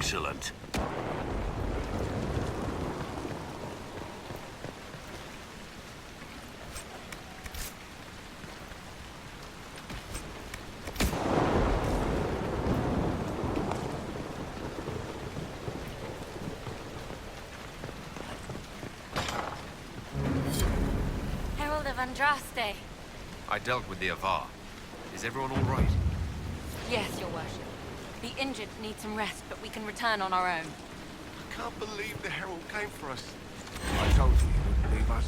Excellent. Herald of Andraste. I dealt with the Avar. Is everyone all right? Yes, your worship. The injured need some rest, but we can return on our own. I can't believe the Herald came for us. I told you he wouldn't leave us.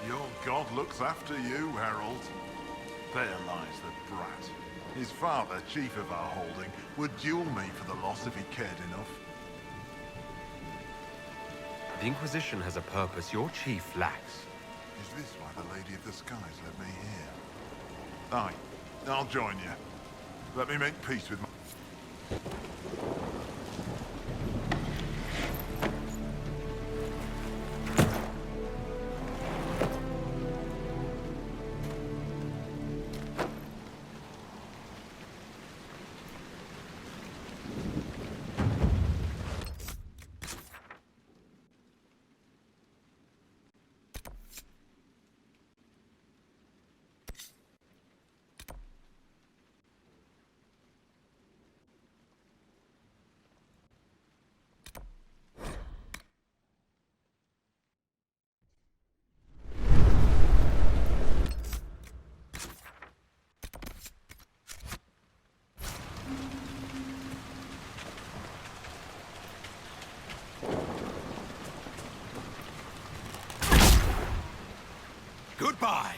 Your god looks after you, Harold. There lies the brat. His father, chief of our holding, would duel me for the loss if he cared enough. The Inquisition has a purpose your chief lacks. Is this why the Lady of the Skies led me here? Aye, I'll join you. Let me make peace with my... Goodbye!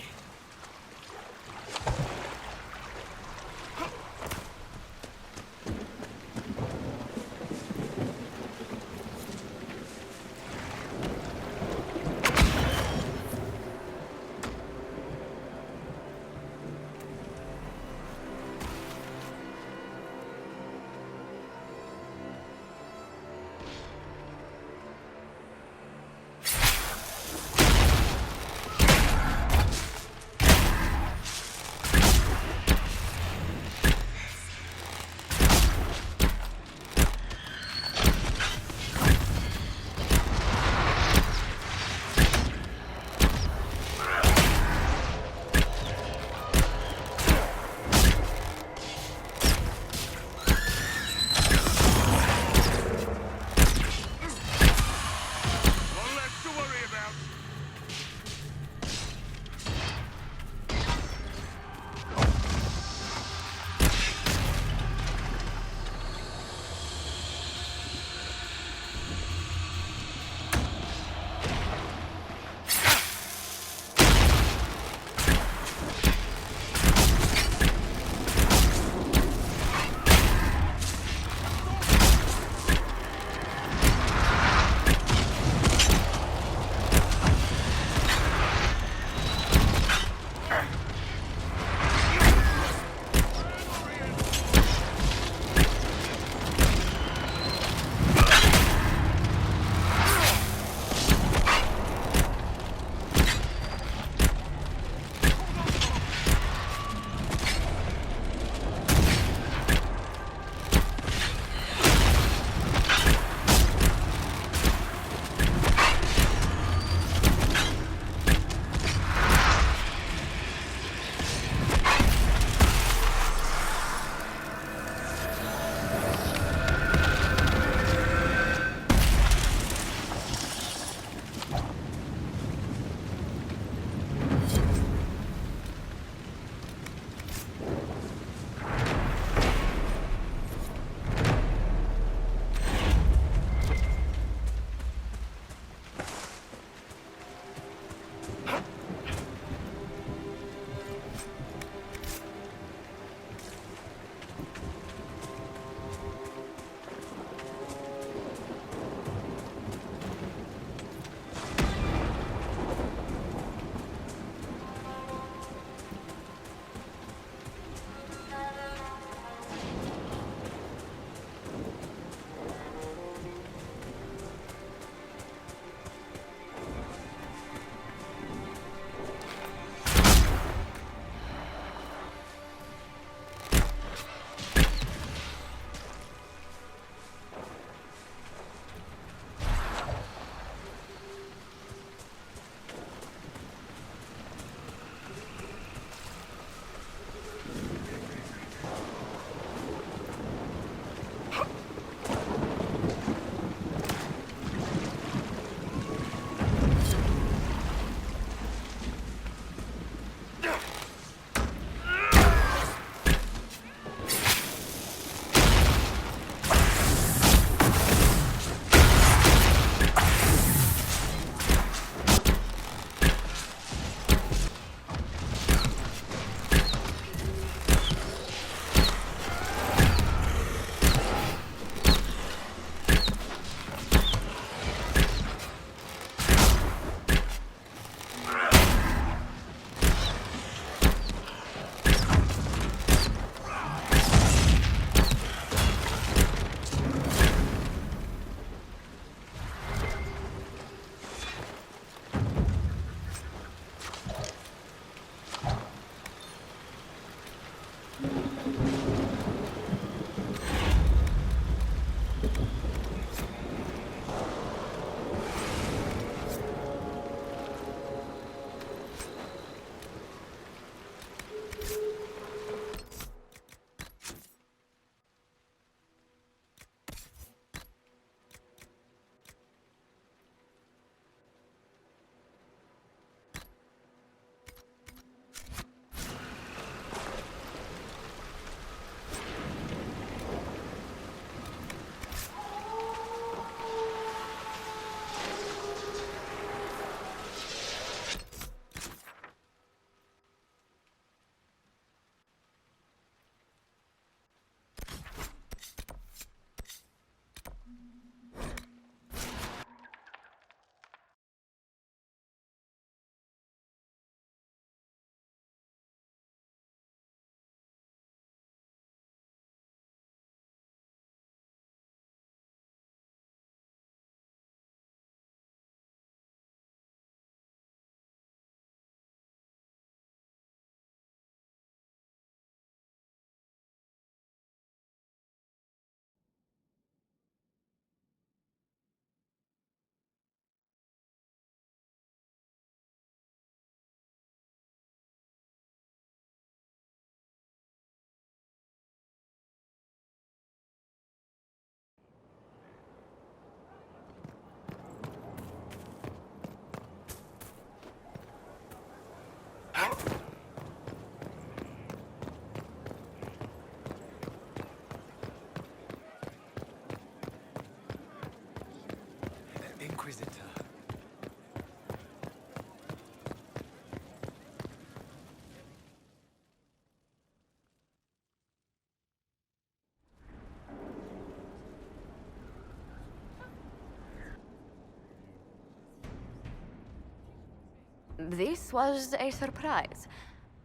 This was a surprise.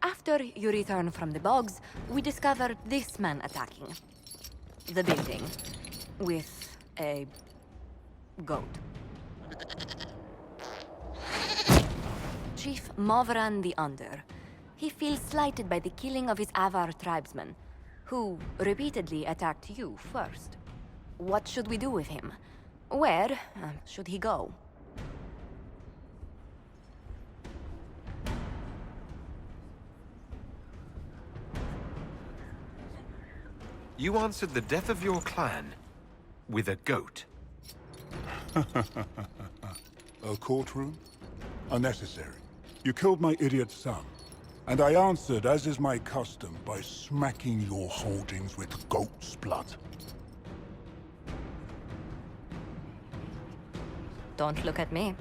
After you return from the bogs, we discovered this man attacking the building with a goat. Chief Movran the Under. He feels slighted by the killing of his Avar tribesmen, who repeatedly attacked you first. What should we do with him? Where should he go? You answered the death of your clan with a goat. A courtroom? Unnecessary. You killed my idiot son, and I answered, as is my custom, by smacking your holdings with goat's blood. Don't look at me.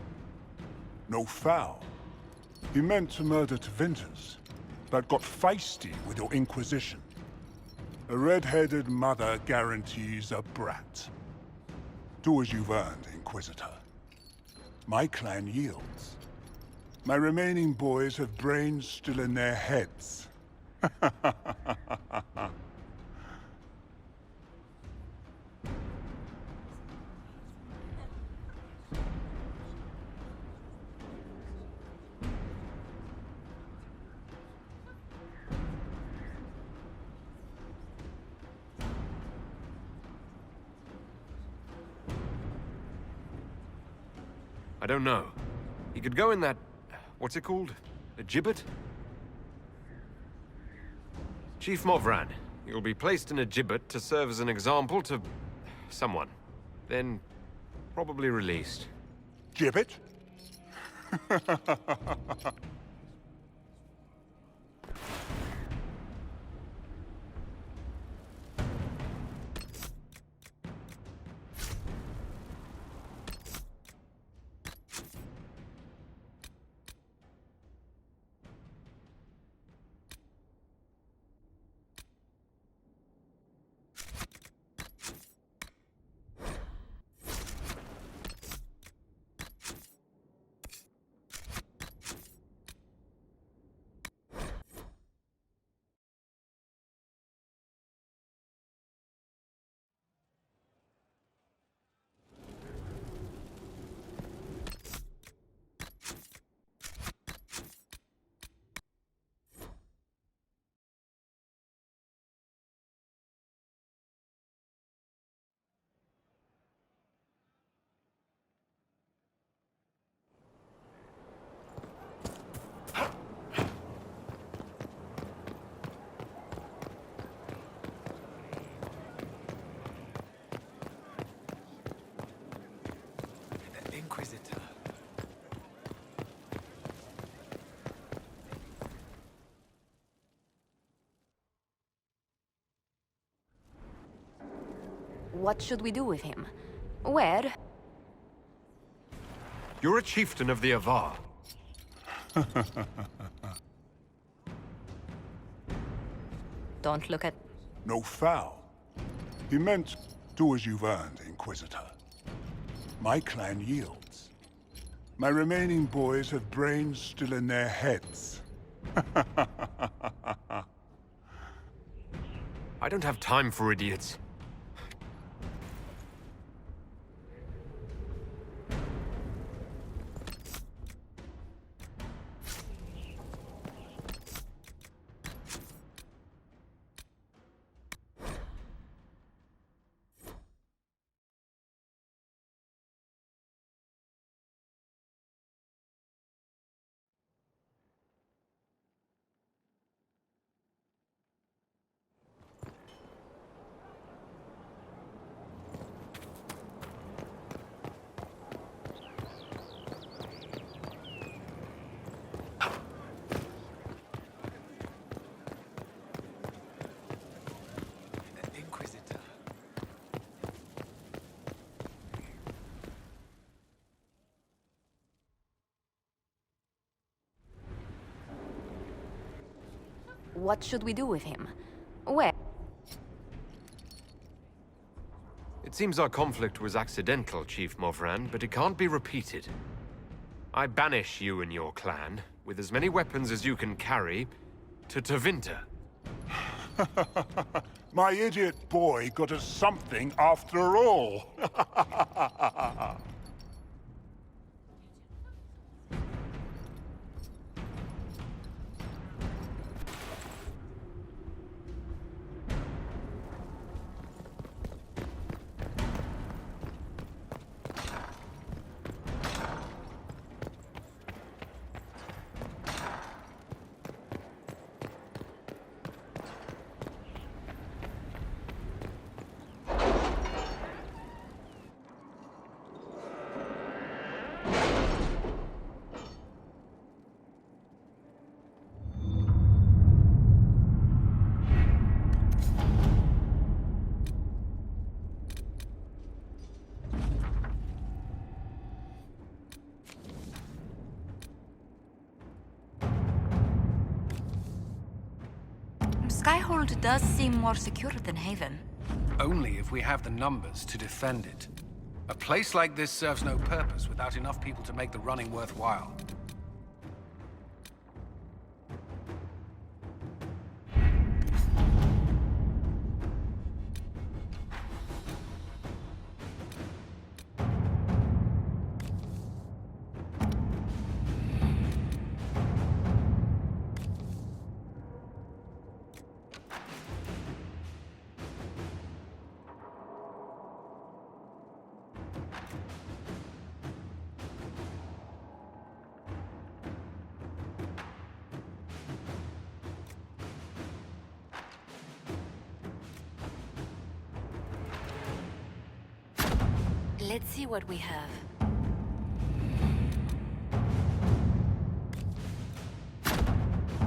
No foul. He meant to murder Tevinters, but got feisty with your Inquisition. A red-headed mother guarantees a brat. Do as you've earned, Inquisitor. My clan yields. My remaining boys have brains still in their heads. I don't know. He could go in that... what's it called? A gibbet? Chief Movran, you'll be placed in a gibbet to serve as an example to... someone. Then... probably released. Gibbet? Inquisitor. What should we do with him? Where? You're a chieftain of the Avar. Don't look at... No foul. He meant, do as you've earned, Inquisitor. My clan yields. My remaining boys have brains still in their heads. I don't have time for idiots. Inquisitor. What should we do with him? Where? It seems our conflict was accidental, Chief Movran, but it can't be repeated. I banish you and your clan, with as many weapons as you can carry, to Tevinter. My idiot boy got us something after all. Skyhold does seem more secure than Haven. Only if we have the numbers to defend it. A place like this serves no purpose without enough people to make the running worthwhile. Let's see what we have.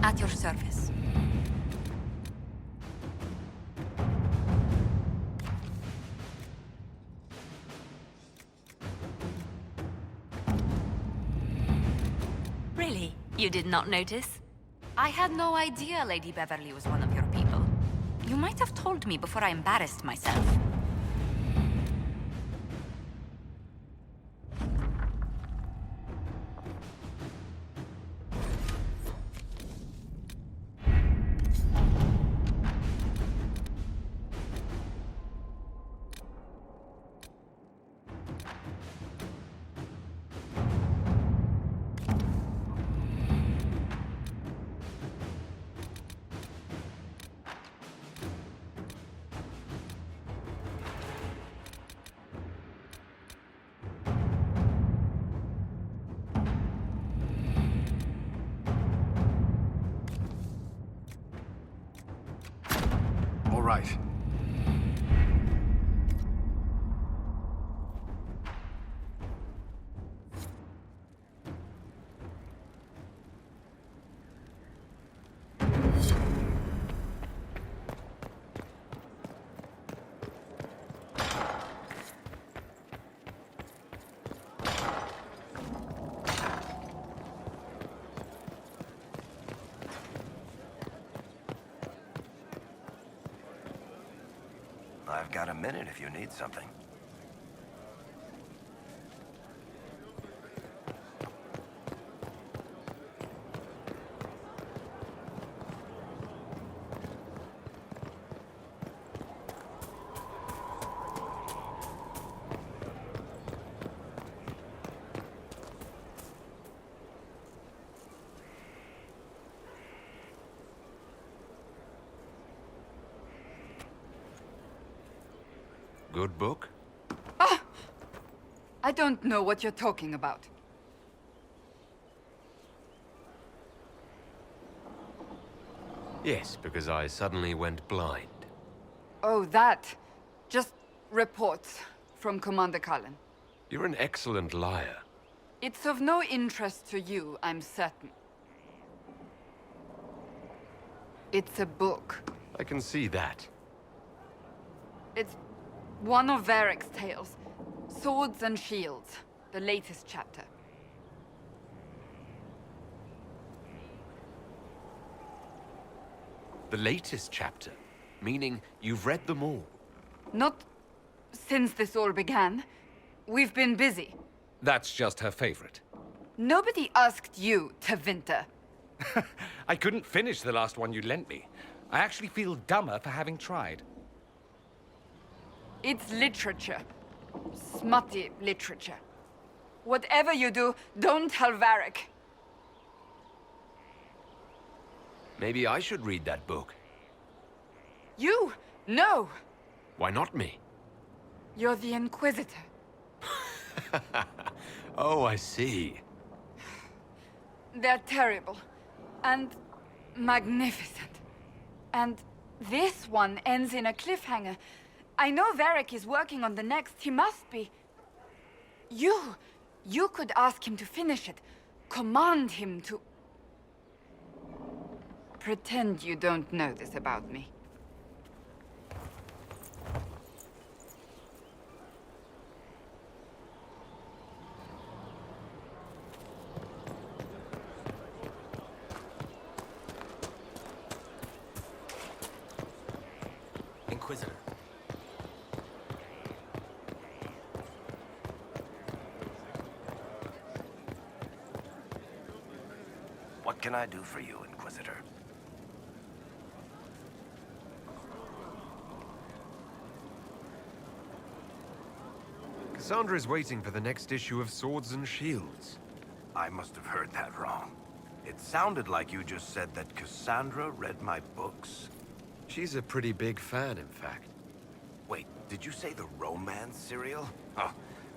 At your service. Really? You did not notice? I had no idea Lady Beverly was one of your people. You might have told me before I embarrassed myself. All right. I've got a minute if you need something. Good book? I don't know what you're talking about. Yes, because I suddenly went blind. Oh, that. Just reports from Commander Cullen. You're an excellent liar. It's of no interest to you, I'm certain. It's a book. I can see that. It's one of Varric's tales. Swords and Shields, the latest chapter. The latest chapter? Meaning you've read them all? Not since this all began. We've been busy. That's just her favorite. Nobody asked you to winter. I couldn't finish the last one you lent me. I actually feel dumber for having tried. It's literature. Smutty literature. Whatever you do, don't tell Varric. Maybe I should read that book. You? No! Why not me? You're the Inquisitor. Oh, I see. They're terrible. And magnificent. And this one ends in a cliffhanger. I know Varric is working on the next. He must be. You could ask him to finish it. Command him to... Pretend you don't know this about me. Inquisitor. What can I do for you, Inquisitor? Cassandra is waiting for the next issue of Swords and Shields. I must have heard that wrong. It sounded like you just said that Cassandra read my books. She's a pretty big fan, in fact. Wait, did you say the romance serial? Oh,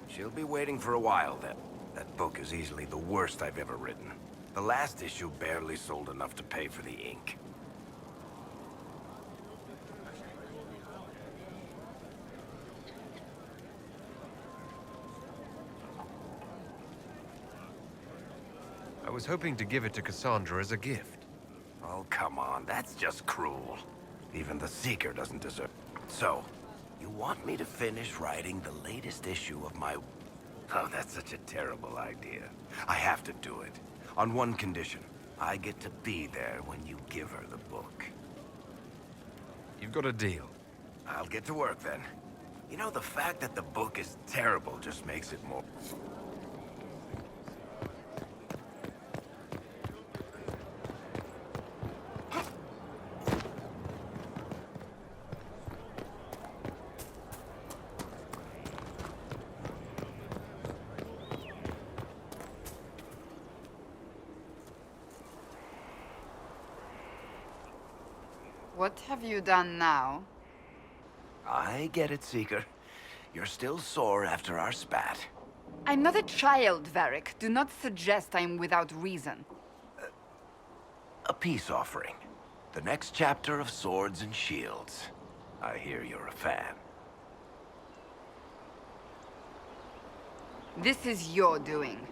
she'll be waiting for a while then. That book is easily the worst I've ever written. The last issue barely sold enough to pay for the ink. I was hoping to give it to Cassandra as a gift. Oh, come on, that's just cruel. Even the Seeker doesn't deserve... So, you want me to finish writing the latest issue of my... Oh, that's such a terrible idea. I have to do it. On one condition. I get to be there when you give her the book. You've got a deal. I'll get to work then. You know, the fact that the book is terrible just makes it more... What have you done now? I get it, Seeker. You're still sore after our spat. I'm not a child, Varric. Do not suggest I'm without reason. A peace offering. The next chapter of Swords and Shields. I hear you're a fan. This is your doing.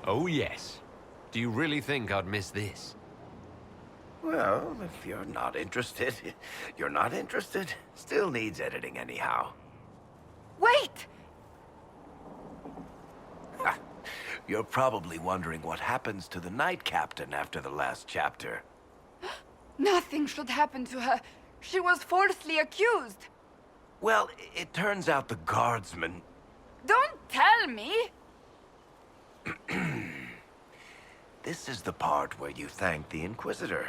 Oh, yes. Do you really think I'd miss this? Well, if you're not interested, you're not interested. Still needs editing anyhow. Wait! You're probably wondering what happens to the Knight Captain after the last chapter. Nothing should happen to her. She was falsely accused. Well, it turns out the guardsman... Don't tell me! This is the part where you thank the Inquisitor.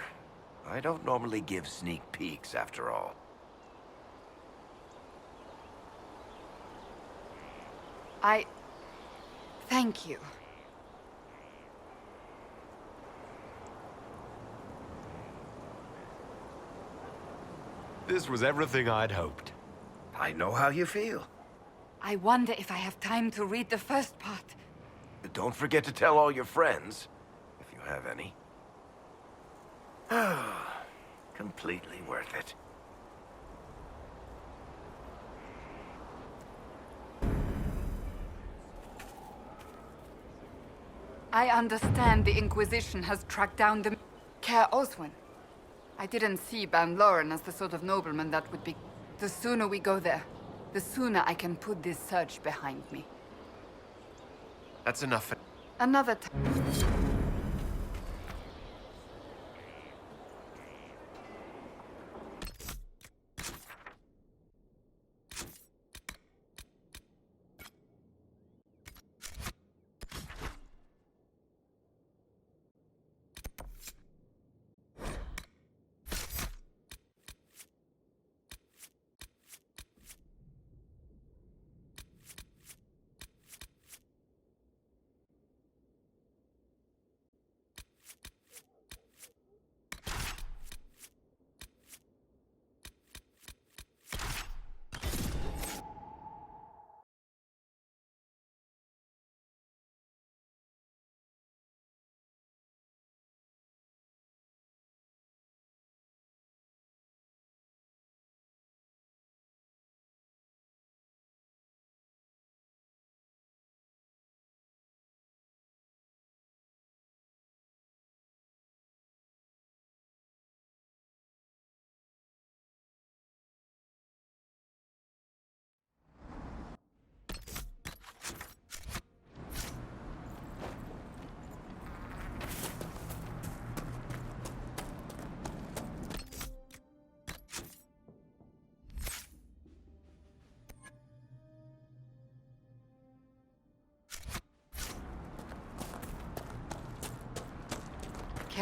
I don't normally give sneak peeks, after all. Thank you. This was everything I'd hoped. I know how you feel. I wonder if I have time to read the first part. Don't forget to tell all your friends, if you have any. Completely worth it. I understand the Inquisition has tracked down the Care Oswin. I didn't see Ban Loren as the sort of nobleman that would be... The sooner we go there, the sooner I can put this search behind me. That's enough. Another time.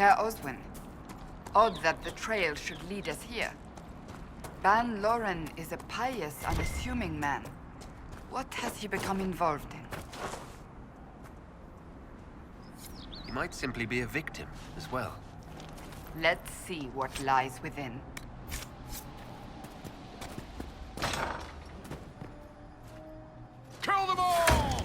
Care Oswin. Odd that the trail should lead us here. Ban Loren is a pious, unassuming man. What has he become involved in? He might simply be a victim as well. Let's see what lies within. Kill them all!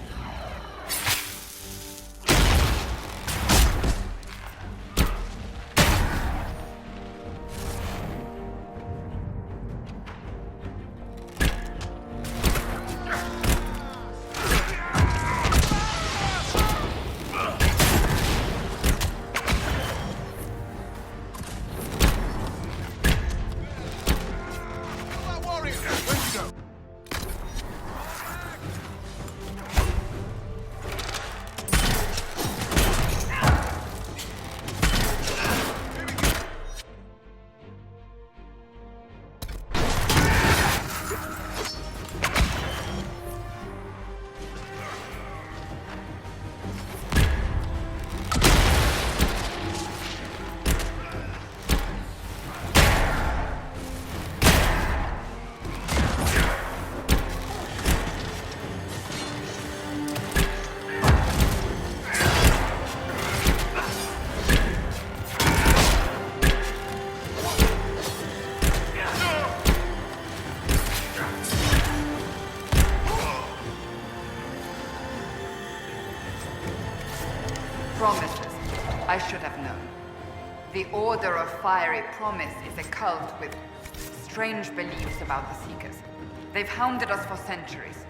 Promises. I should have known. The Order of Fiery Promise is a cult with strange beliefs about the Seekers. They've hounded us for centuries.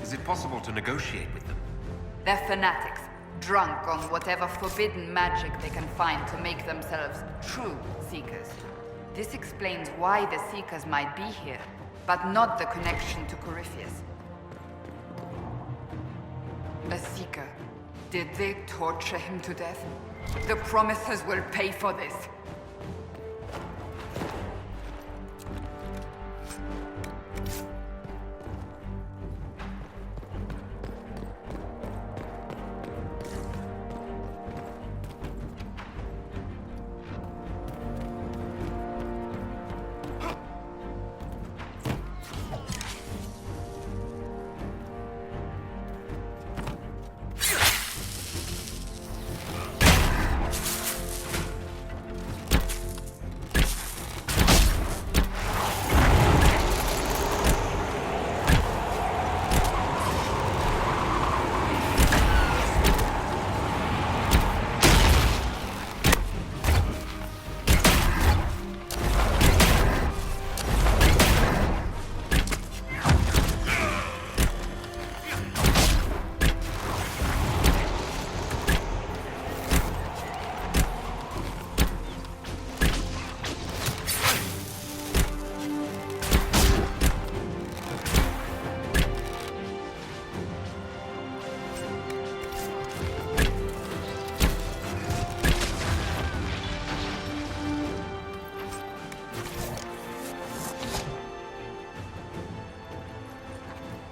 Is it possible to negotiate with them? They're fanatics, drunk on whatever forbidden magic they can find to make themselves true Seekers. This explains why the Seekers might be here, but not the connection to Corypheus. A Seeker. Did they torture him to death? The Promises will pay for this.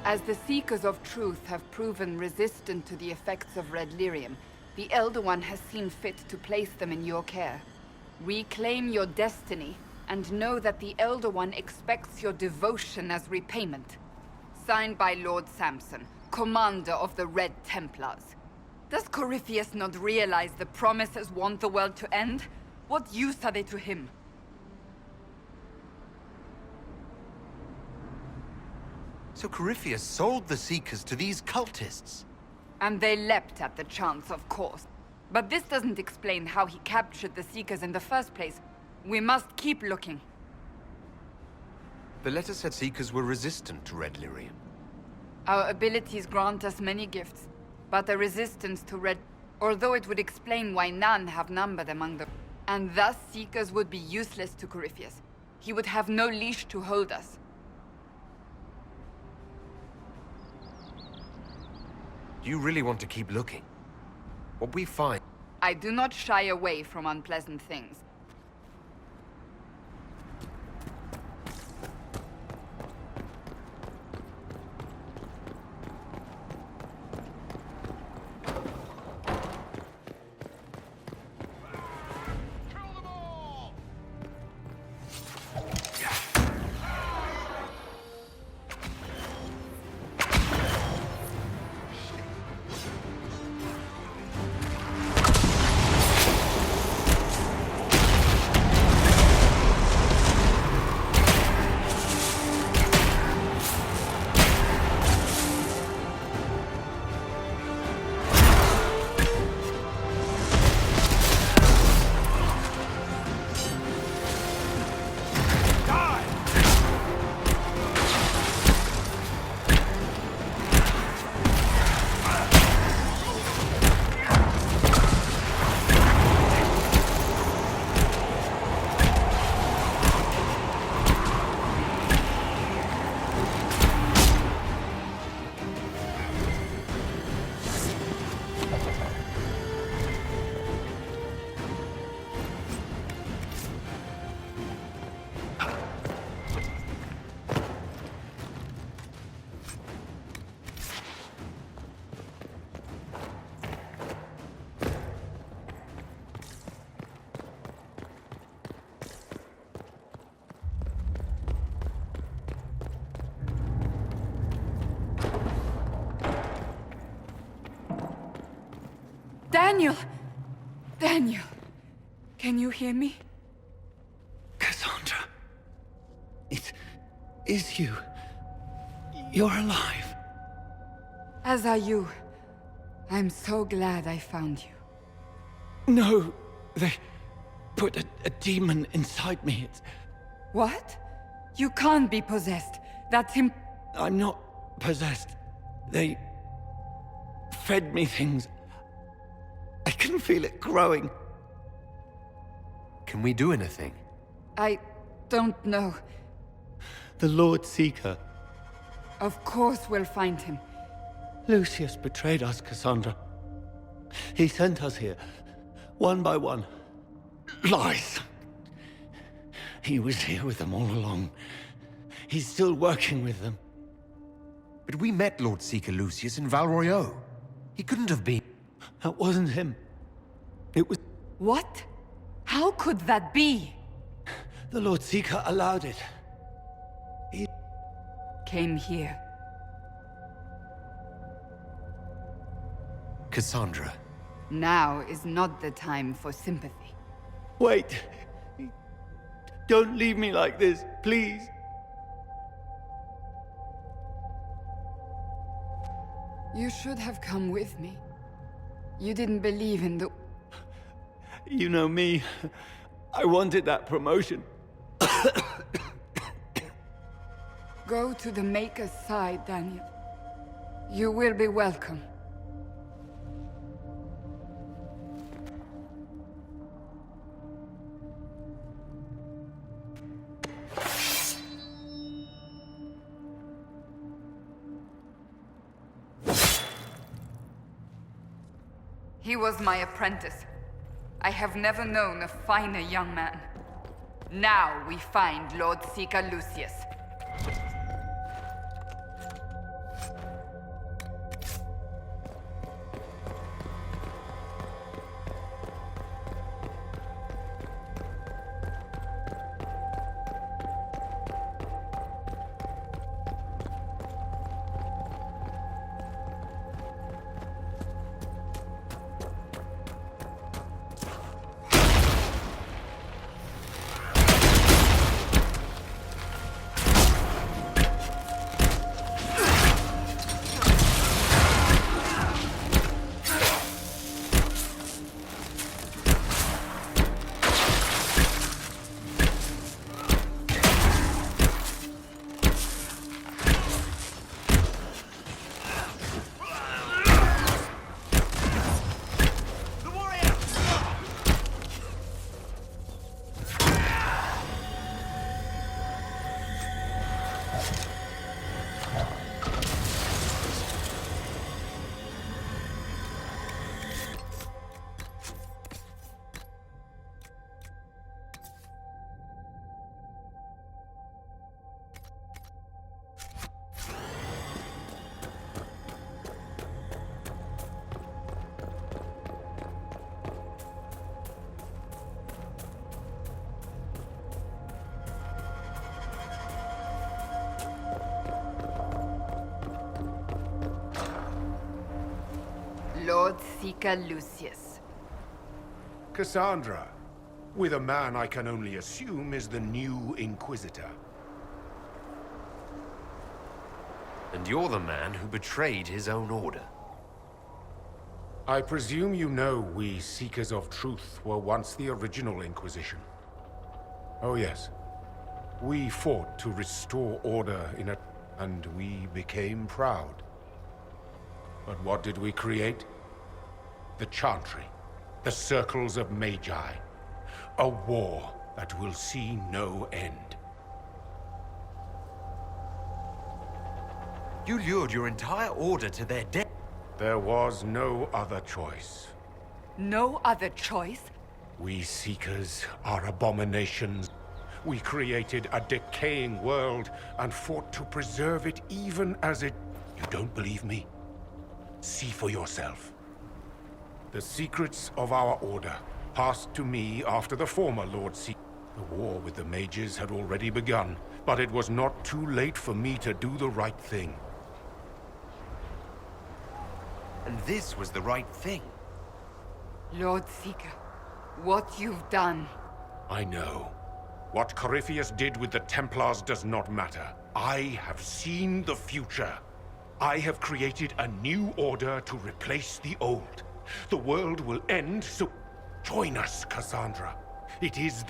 As the Seekers of Truth have proven resistant to the effects of red lyrium, the Elder One has seen fit to place them in your care. Reclaim your destiny, and know that the Elder One expects your devotion as repayment. Signed by Lord Samson, Commander of the Red Templars. Does Corypheus not realize the Promises want the world to end? What use are they to him? So Corypheus sold the Seekers to these cultists? And they leapt at the chance, of course. But this doesn't explain how he captured the Seekers in the first place. We must keep looking. The letter said Seekers were resistant to red lyrium. Our abilities grant us many gifts, but a resistance to red... Although it would explain why none have numbered among them. And thus Seekers would be useless to Corypheus. He would have no leash to hold us. Do you really want to keep looking? What we find... I do not shy away from unpleasant things. Daniel! Daniel! Can you hear me? Cassandra. It is you. You're alive. As are you. I'm so glad I found you. No, they put a demon inside me. What? You can't be possessed. That's him. I'm not possessed. They fed me things. I can feel it growing. Can we do anything? I don't know. The Lord Seeker. Of course we'll find him. Lucius betrayed us, Cassandra. He sent us here, one by one. Lies! He was here with them all along. He's still working with them. But we met Lord Seeker Lucius in Val Royeaux. He couldn't have been... That wasn't him. It was... What? How could that be? The Lord Seeker allowed it. He... Came here. Cassandra. Now is not the time for sympathy. Wait! Don't leave me like this, please. You should have come with me. You didn't believe in the... You know me. I wanted that promotion. Go to the Maker's side, Daniel. You will be welcome. He was my apprentice. I have never known a finer young man. Now we find Lord Seeker Lucius. Lord Seeker Lucius. Cassandra, with a man I can only assume is the new Inquisitor. And you're the man who betrayed his own order. I presume you know we Seekers of Truth were once the original Inquisition. Oh yes. We fought to restore order in a... and we became proud. But what did we create? The Chantry. The Circles of Magi. A war that will see no end. You lured your entire order to their death. There was no other choice. No other choice? We Seekers are abominations. We created a decaying world and fought to preserve it even as it... You don't believe me? See for yourself. The secrets of our order passed to me after the former Lord Seeker. The war with the mages had already begun, but it was not too late for me to do the right thing. And this was the right thing. Lord Seeker, what you've done. I know. What Corypheus did with the Templars does not matter. I have seen the future. I have created a new order to replace the old. The world will end, so join us, Cassandra. It is...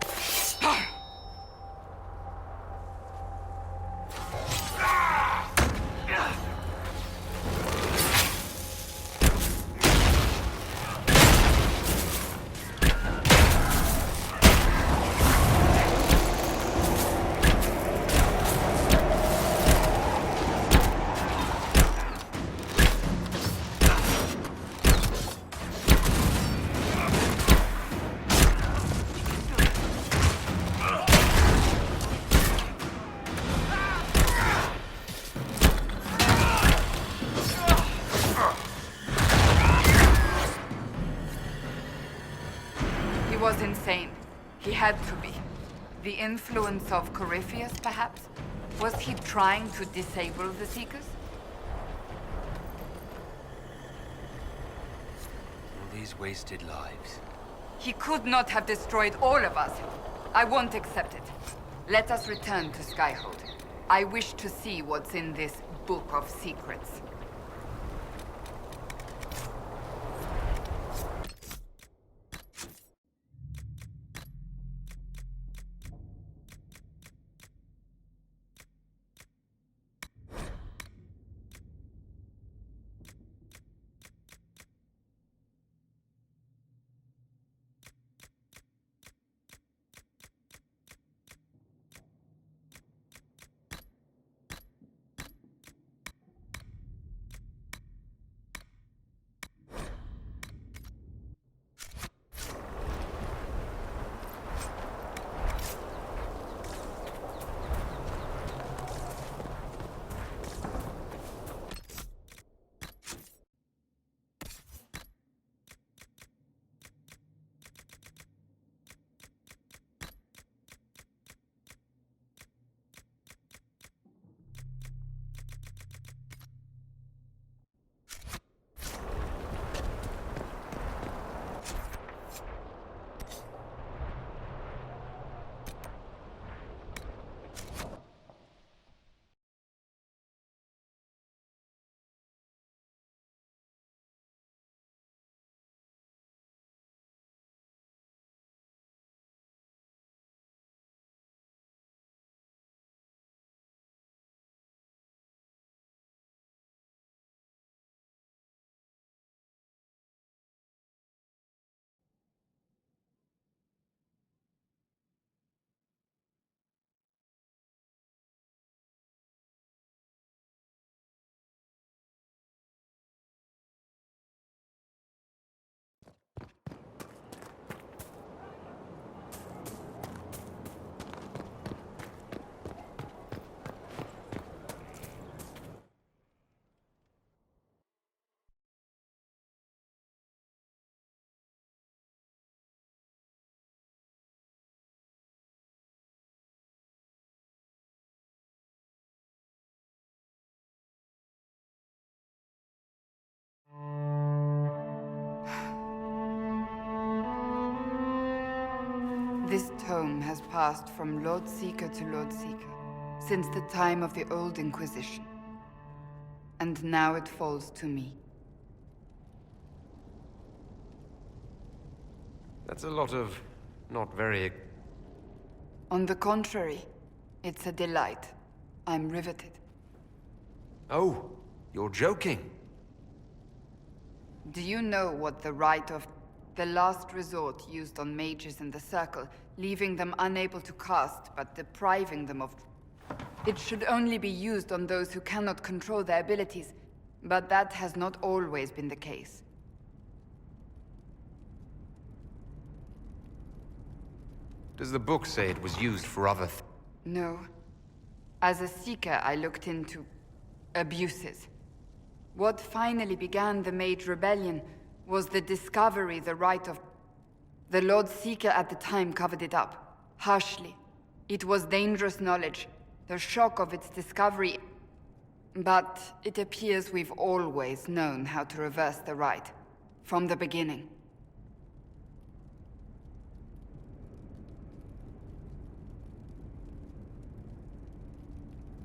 He was insane. He had to be. The influence of Corypheus, perhaps? Was he trying to disable the Seekers? All these wasted lives. He could not have destroyed all of us. I won't accept it. Let us return to Skyhold. I wish to see what's in this Book of Secrets. This tome has passed from Lord Seeker to Lord Seeker since the time of the Old Inquisition. And now it falls to me. That's a lot of not very... On the contrary, it's a delight. I'm riveted. Oh, you're joking. Do you know what the right of the last resort used on mages in the Circle, leaving them unable to cast, but depriving them of... It should only be used on those who cannot control their abilities, but that has not always been the case. Does the book say it was used for other No. As a Seeker, I looked into abuses. What finally began the Mage Rebellion was the discovery the right of... The Lord Seeker at the time covered it up, harshly. It was dangerous knowledge, the shock of its discovery. But it appears we've always known how to reverse the right, from the beginning.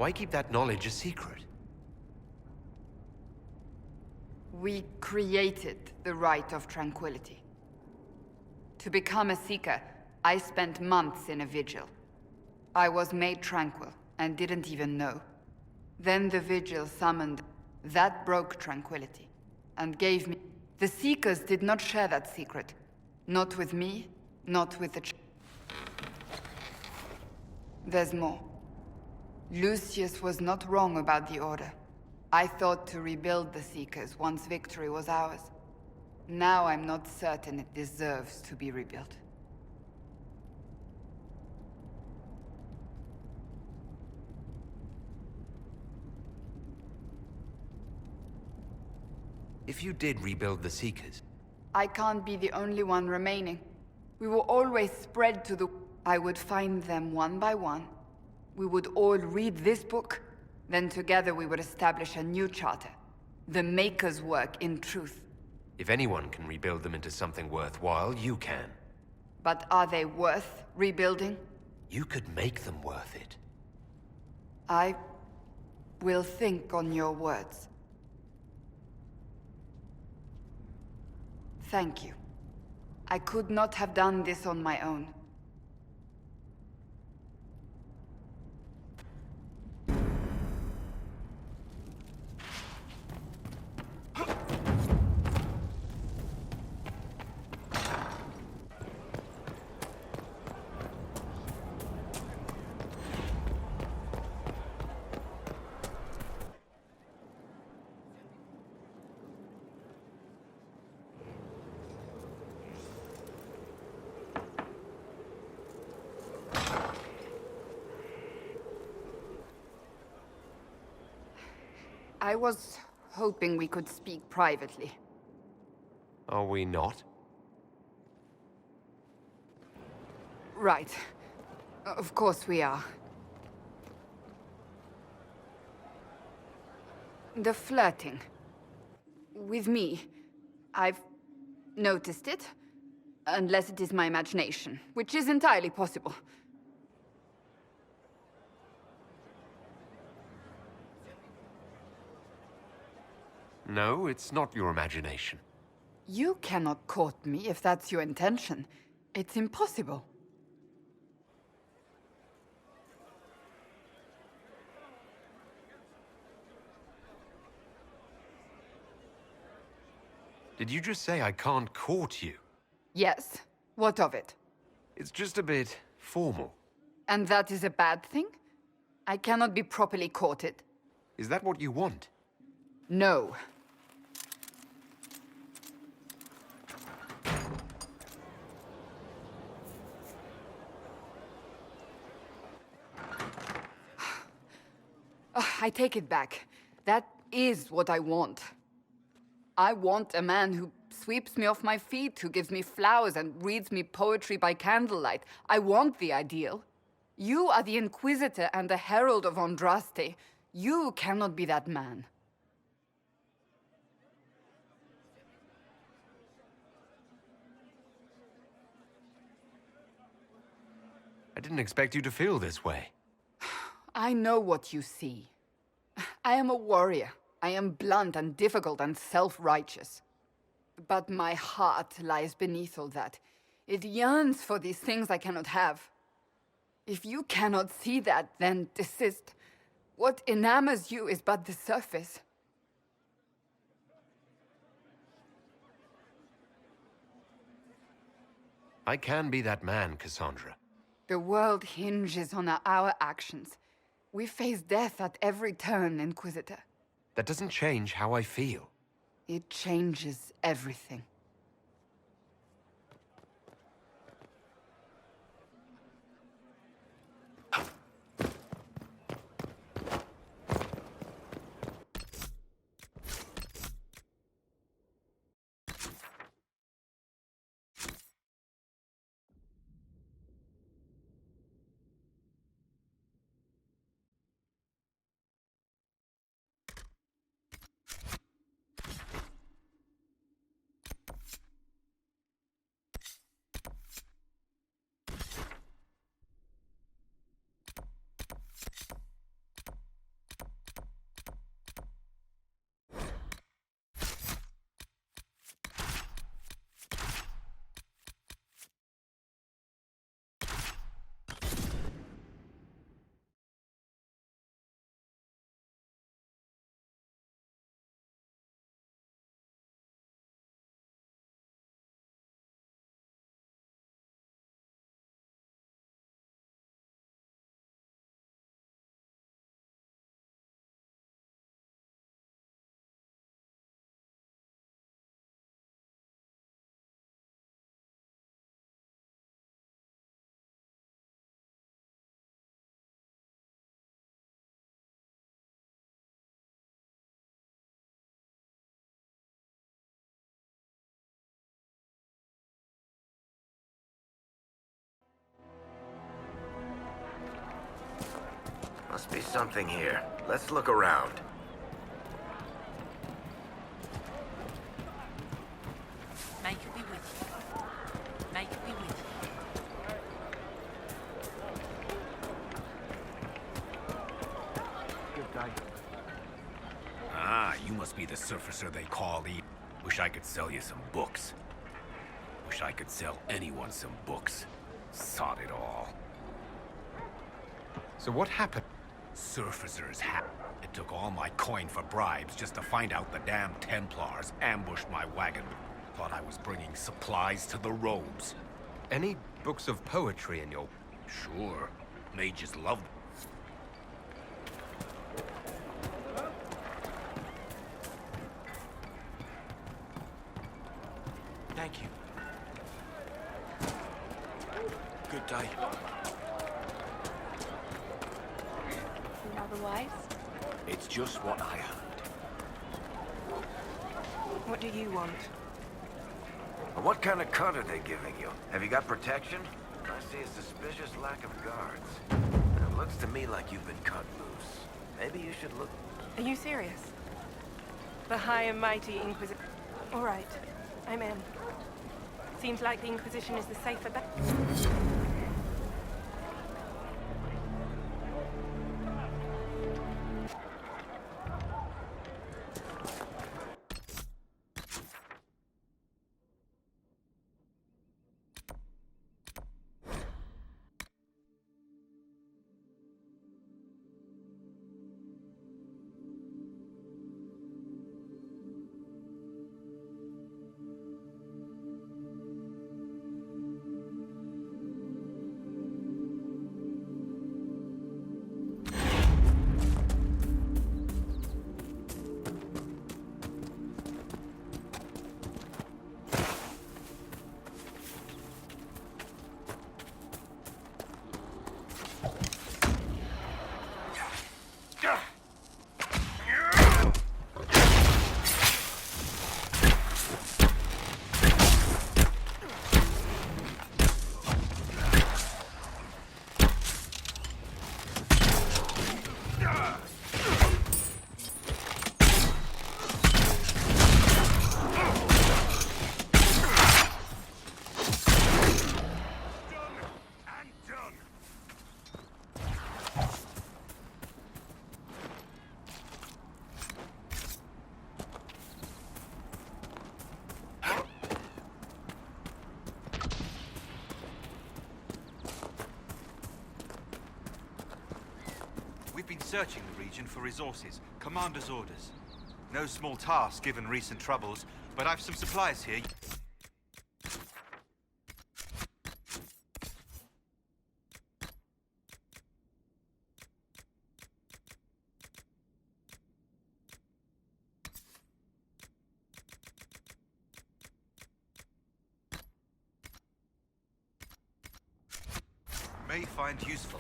Why keep that knowledge a secret? We created the Rite of Tranquility. To become a Seeker, I spent months in a vigil. I was made tranquil and didn't even know. Then the vigil summoned. That broke tranquility and gave me. The Seekers did not share that secret. Not with me, not with the There's more. Lucius was not wrong about the Order. I thought to rebuild the Seekers once victory was ours. Now I'm not certain it deserves to be rebuilt. If you did rebuild the Seekers, I can't be the only one remaining. We will always spread to the... I would find them one by one. We would all read this book. Then together we would establish a new charter. The Maker's work in truth. if anyone can rebuild them into something worthwhile, you can. But are they worth rebuilding? You could make them worth it. I will think on your words. Thank you. I could not have done this on my own. I was hoping we could speak privately. Are we not? Right. Of course we are. The flirting. With me. I've noticed it. Unless it is my imagination, which is entirely possible. No, it's not your imagination. You cannot court me if that's your intention. It's impossible. Did you just say I can't court you? Yes. What of it? It's just a bit formal. And that is a bad thing? I cannot be properly courted. Is that what you want? No. I take it back. That is what I want. I want a man who sweeps me off my feet, who gives me flowers and reads me poetry by candlelight. I want the ideal. You are the Inquisitor and the Herald of Andraste. You cannot be that man. I didn't expect you to feel this way. I know what you see. I am a warrior. I am blunt and difficult and self-righteous. But my heart lies beneath all that. It yearns for these things I cannot have. If you cannot see that, then desist. What enamors you is but the surface. I can be that man, Cassandra. The world hinges on our actions. We face death at every turn, Inquisitor. That doesn't change how I feel. It changes everything. Must be something here. Let's look around. Make me with you. Make me with you. Good day. Ah, you must be the surfacer they call the... Wish I could sell you some books. Wish I could sell anyone some books. Sod it all. So what happened? Surfacers It took all my coin for bribes just to find out the damn Templars ambushed my wagon. Thought I was bringing supplies to the robes. Any books of poetry in your... Sure. Mages love them. Thank you. Good day. Otherwise? It's just what I heard. What do you want? What kind of cut are they giving you? Have you got protection? I see a suspicious lack of guards. It looks to me like you've been cut loose. Maybe you should look... Are you serious? The High and Mighty Inquisition... All right, I'm in. Seems like the Inquisition is the safer bet. We've been searching the region for resources. Commander's orders. No small task given recent troubles, but I've some supplies here. May find useful.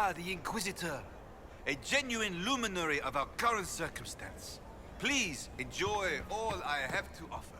Mika the Inquisitor, a genuine luminary of our current circumstance. Please enjoy all I have to offer.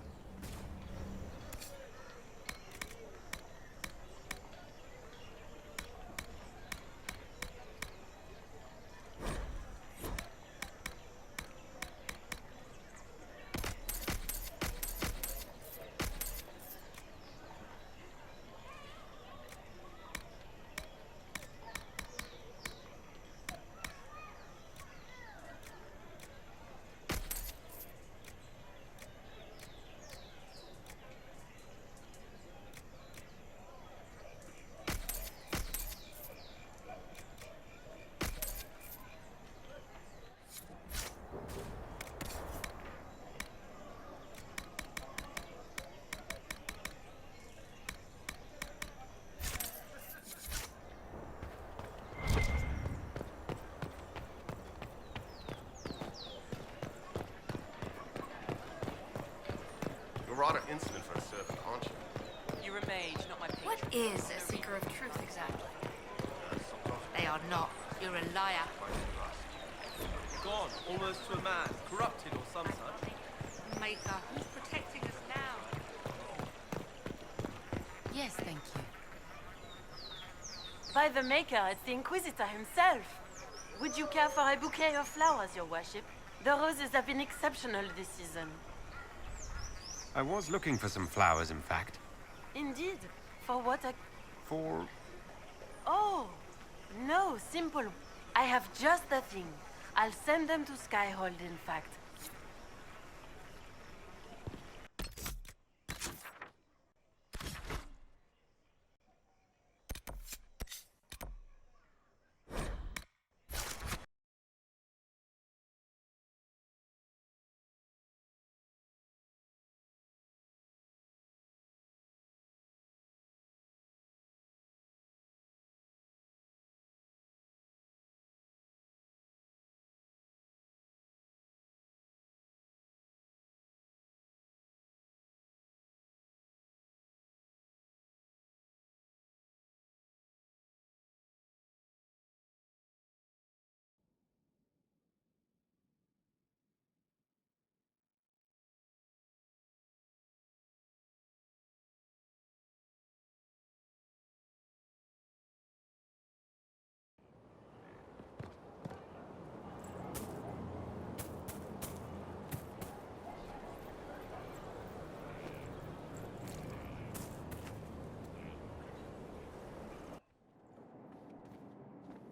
Rather incident for a servant, aren't you? You're a mage, not my patron. What is a seeker of truth exactly? They are not. You're a liar. Gone, almost to a man, corrupted or some such. Maker, who's protecting us now? Yes, thank you. By the Maker, it's the Inquisitor himself. Would you care for a bouquet of flowers, your worship? The roses have been exceptional this season. I was looking for some flowers, in fact. Indeed. For what a... For... Oh! No, simple. I have just the thing. I'll send them to Skyhold, in fact.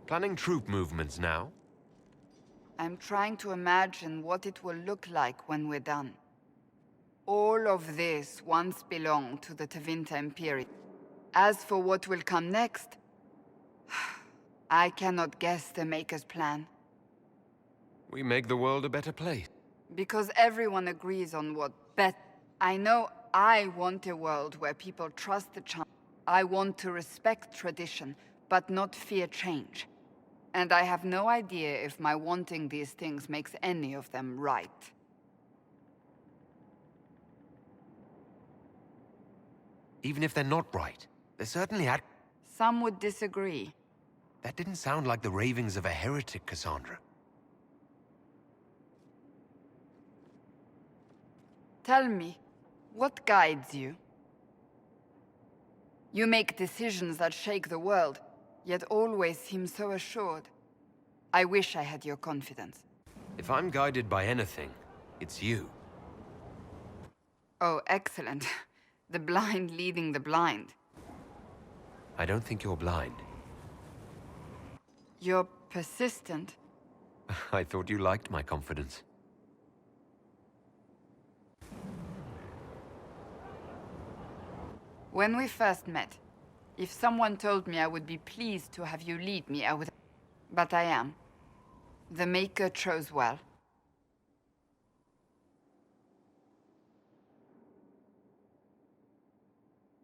Planning troop movements now? I'm trying to imagine what it will look like when we're done. All of this once belonged to the Tevinter Imperium. As for what will come next, I cannot guess the Maker's plan. We make the world a better place. Because everyone agrees on what bet. I know I want a world where people trust the chance. I want to respect tradition, but not fear change. And I have no idea if my wanting these things makes any of them right. Even if they're not right, they're certainly at... Some would disagree. That didn't sound like the ravings of a heretic, Cassandra. Tell me, what guides you? You make decisions that shake the world, yet always seem so assured. I wish I had your confidence. If I'm guided by anything, it's you. Oh, excellent. The blind leading the blind. I don't think you're blind. You're persistent. I thought you liked my confidence. When we first met, if someone told me I would be pleased to have you lead me, I would... But I am. The Maker chose well.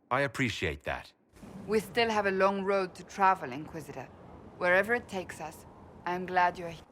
I appreciate that. We still have a long road to travel, Inquisitor. Wherever it takes us, I'm glad you're here.